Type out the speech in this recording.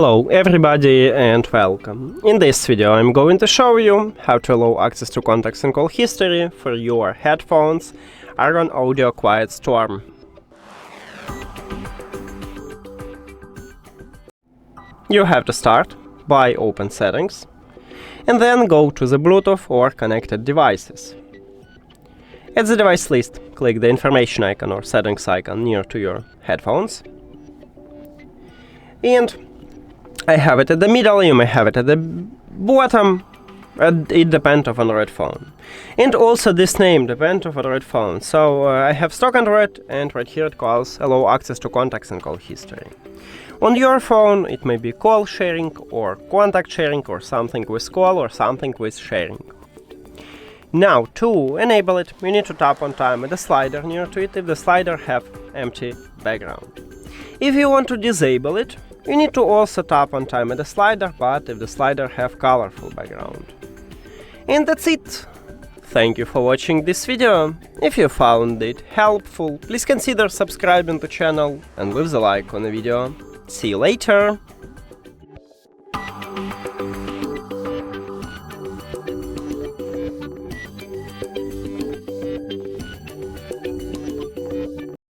Hello everybody and welcome. In this video I'm going to show you how to allow access to contacts and call history for your headphones Argon Audio Quiet Storm. You have to start by open settings and then go to the Bluetooth or connected devices. At the device list, click the information icon or settings icon near to your headphones. And I have it at the middle, you may have it at the bottom, it depends on Android phone. And also this name depends on Android phone. So I have stock Android and right here it calls allow access to contacts and call history. On your phone it may be call sharing or contact sharing or something with call or something with sharing. Now to enable it you need to tap on time at the slider near to it if the slider have empty background. If you want to disable it, you need to also tap on time at the slider, but if the slider have colorful background. And that's it. Thank you for watching this video. If you found it helpful, please consider subscribing to the channel and leave the like on the video. See you later!